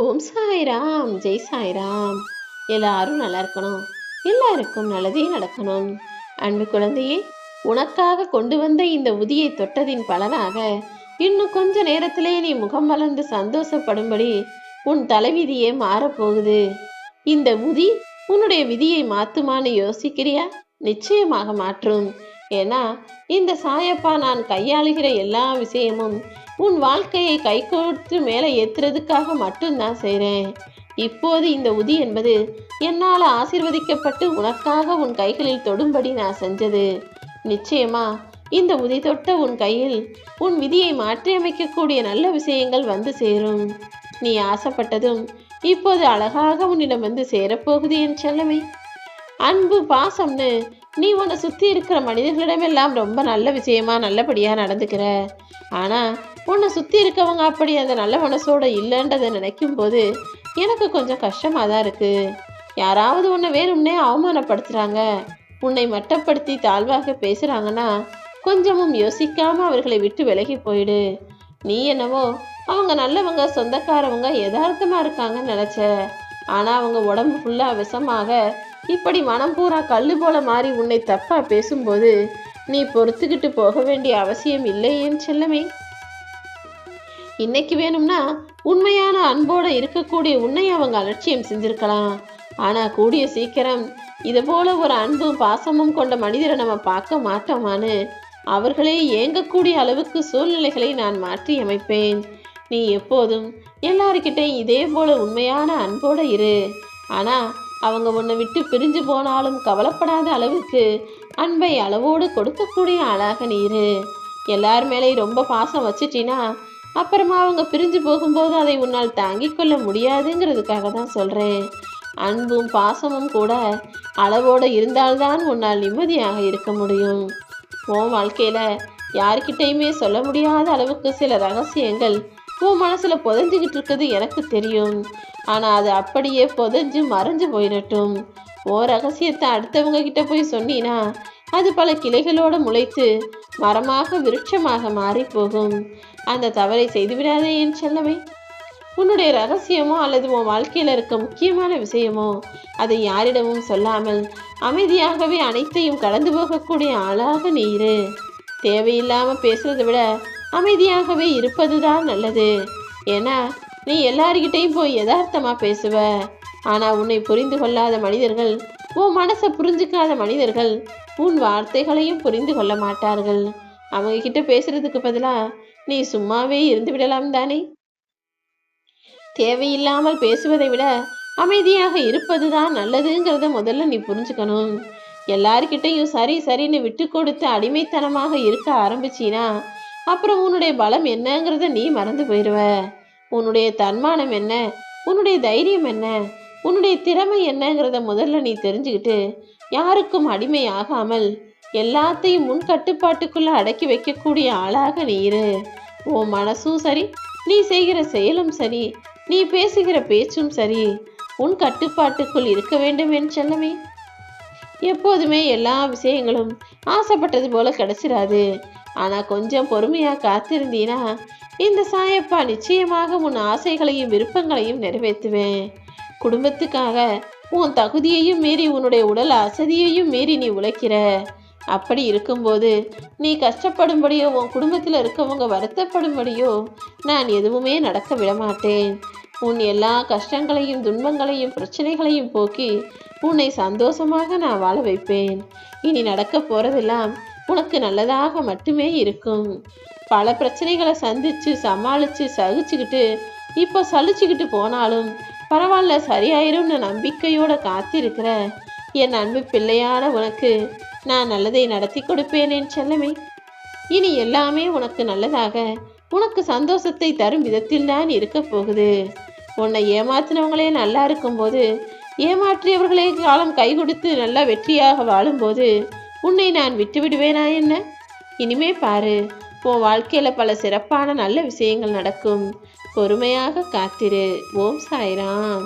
ஓம் சாய்ராம், ஜெய் சாய்ராம். எல்லாரும் நல்லா இருக்கணும், எல்லாருக்கும் நல்லதே நடக்கணும். அன்பு குழந்தையே, உனக்காக கொண்டு வந்த இந்த உதியை தொட்டதின் பலனாக இன்னும் கொஞ்ச நேரத்திலே நீ முகம் மலர்ந்து சந்தோஷப்படும்படி உன் தலைவிதியே மாறப்போகுது. இந்த உதி உன்னுடைய விதியை மாத்துமான்னு யோசிக்கிறியா? நிச்சயமாக மாற்றும். ஏன்னா இந்த சாயப்பா நான் கையாளுகிற எல்லா விஷயமும் உன் வாழ்க்கையை கை கொடுத்து மேலே ஏற்றுறதுக்காக மட்டும்தான் செய்கிறேன். இப்போது இந்த உதி என்பது என்னால் ஆசீர்வதிக்கப்பட்டு உனக்காக உன் கைகளில் தொடும்படி நான் செஞ்சது. நிச்சயமா இந்த உதி தொட்ட உன் கையில் உன் விதியை மாற்றியமைக்கக்கூடிய நல்ல விஷயங்கள் வந்து சேரும். நீ ஆசைப்பட்டதும் இப்போது அழகாக உன்னிடம் வந்து சேரப்போகுது என் செல்லமே. அன்பு பாசம்னு நீ உன்னை சுற்றி இருக்கிற மனிதர்களிடமெல்லாம் ரொம்ப நல்ல விஷயமா நல்லபடியாக நடந்துக்கிற. ஆனால் உன்னை சுற்றி இருக்கவங்க அப்படி அந்த நல்ல மனசோட இல்லைன்றதை நினைக்கும் போது எனக்கு கொஞ்சம் கஷ்டமாக தான் இருக்குது. யாராவது உன்னை வேணும்னே அவமானப்படுத்துகிறாங்க, உன்னை மட்டப்படுத்தி தாழ்வாக பேசுகிறாங்கன்னா கொஞ்சமும் யோசிக்காமல் அவர்களை விட்டு விலகி போயிடு. நீ என்னவோ அவங்க நல்லவங்க, சொந்தக்காரவங்க, யதார்த்தமாக இருக்காங்கன்னு நினச்ச. ஆனால் அவங்க உடம்பு ஃபுல்லாக விஷமாக இப்படி மனம் பூரா கல்லு போல மாறி உன்னை தப்பா பேசும்போது நீ பொறுத்துக்கிட்டு போக வேண்டிய அவசியம் இல்லை என் செல்லமே. இன்னைக்கு வேணும்னா உண்மையான அன்போட இருக்கக்கூடிய உன்னை அவங்க அலட்சியம் செஞ்சிருக்கலாம். ஆனா கூடிய சீக்கிரம் இது போல ஒரு அன்பும் பாசமும் கொண்ட மனிதரை நம்ம பார்க்க மாட்டோமான்னு அவர்களே ஏங்கக்கூடிய அளவுக்கு சூழ்நிலைகளை நான் மாற்றி அமைப்பேன். நீ எப்போதும் எல்லாருக்கிட்டையும் இதே போல உண்மையான அன்போட இரு. ஆனா அவங்க உன்னை விட்டு பிரிஞ்சு போனாலும் கவலைப்படாத அளவுக்கு அன்பை அளவோடு கொடுக்கக்கூடிய ஆளாக நீரு. எல்லார் மேலேயும் ரொம்ப பாசம் வச்சிட்டினா அப்புறமா அவங்க பிரிஞ்சு போகும்போது அதை உன்னால் தாங்கிக் கொள்ள முடியாதுங்கிறதுக்காக தான் சொல்கிறேன். அன்பும் பாசமும் கூட அளவோடு இருந்தால்தான் உன்னால் நிம்மதியாக இருக்க முடியும். உன் வாழ்க்கையில் யார்கிட்டையுமே சொல்ல முடியாத அளவுக்கு சில ரகசியங்கள் உன் மனசில் புதைஞ்சிக்கிட்டு இருக்குது எனக்கு தெரியும். ஆனால் அது அப்படியே புதைஞ்சு மறைஞ்சு போயிடட்டும். ஓ ரகசியத்தை அடுத்தவங்க கிட்ட போய் சொன்னீனா அது பல கிளைகளோடு முளைத்து மரமாக விருட்சமாக மாறி போகும். அந்த தவறை செய்துவிடாதே என் செல்லமே. உன்னுடைய ரகசியமோ அல்லது உன் வாழ்க்கையில் இருக்க முக்கியமான விஷயமோ அதை யாரிடமும் சொல்லாமல் அமைதியாகவே அனைத்தையும் கடந்து போகக்கூடிய ஆளாக நீ இரு. தேவையில்லாமல் பேசுறதை விட அமைதியாகவே இருப்பதுதான் நல்லது. ஏன்னா நீ எல்லார்கிட்டையும் போய் யதார்த்தமாக பேசுவ. ஆனால் உன்னை புரிந்து கொள்ளாத மனிதர்கள், உன் மனசை புரிஞ்சுக்காத மனிதர்கள் உன் வார்த்தைகளையும் புரிந்து கொள்ள மாட்டார்கள். அவங்க கிட்ட பேசுறதுக்கு பதிலாக நீ சும்மாவே இருந்து விடலாம் தானே. தேவையில்லாமல் பேசுவதை விட அமைதியாக இருப்பது தான் நல்லதுங்கிறத முதல்ல நீ புரிஞ்சுக்கணும். எல்லார்கிட்டையும் சரி சரின்னு விட்டு கொடுத்து அடிமைத்தனமாக இருக்க ஆரம்பிச்சினா அப்புறம் உன்னுடைய பலம் என்னங்கிறத நீ மறந்து போயிடுவ. உன்னுடைய தன்மானம் என்ன, உன்னுடைய தைரியம் என்ன, உன்னுடைய திறமை என்னங்கிறத முதல்ல நீ தெரிஞ்சுக்கிட்டு யாருக்கும் அடிமை ஆகாமல் எல்லாத்தையும் முன் கட்டுப்பாட்டுக்குள்ள அடக்கி வைக்கக்கூடிய ஆளாக நீ இரு. உன் மனசும் சரி, நீ செய்கிற செயலும் சரி, நீ பேசுகிற பேச்சும் சரி உன் கட்டுப்பாட்டுக்குள் இருக்க வேண்டும் என்று செல்லமே. எப்போதுமே எல்லா விஷயங்களும் ஆசைப்பட்டது போல கிடைச்சிடாது. ஆனால் கொஞ்சம் பொறுமையாக காத்திருந்தீனா இந்த சாயப்பா நிச்சயமாக உன் ஆசைகளையும் விருப்பங்களையும் நிறைவேற்றுவேன். குடும்பத்துக்காக உன் தகுதியையும் மீறி உன்னுடைய உடல் அசதியையும் மீறி நீ உழைக்கிற. அப்படி இருக்கும்போது நீ கஷ்டப்படும்படியோ உன் குடும்பத்தில் இருக்கவங்க வருத்தப்படும்படியோ நான் எதுவுமே நடக்க விடமாட்டேன். உன் எல்லா கஷ்டங்களையும் துன்பங்களையும் பிரச்சனைகளையும் போக்கி உன்னை சந்தோஷமாக நான் வாழ வைப்பேன். இனி நடக்க போறதெல்லாம் உனக்கு நல்லதாக மட்டுமே இருக்கும். பல பிரச்சனைகளை சந்திச்சு சமாளித்து சகிச்சுக்கிட்டு இப்போ சலிச்சுக்கிட்டு போனாலும் பரவாயில்ல சரியாயிரும்னு நம்பிக்கையோட காத்திருக்கிற என் அன்பு பிள்ளையான உனக்கு நான் நல்லதை நடத்தி கொடுப்பேன் என் செல்லமே. இனி எல்லாமே உனக்கு நல்லதாக உனக்கு சந்தோஷத்தை தரும் விதத்தில் தான் இருக்க போகுது. உன்னை ஏமாத்தினவங்களே நல்லா இருக்கும்போது ஏமாற்றியவர்களே காலம் கை கொடுத்து நல்லா வெற்றியாக வாழும்போது உன்னை நான் விட்டு விடுவேனா என்ன? இனிமே பாரு, உன் வாழ்க்கையில் பல சிறப்பான நல்ல விஷயங்கள் நடக்கும். பொறுமையாக காத்திரு. ஓம் சாய்ராம்.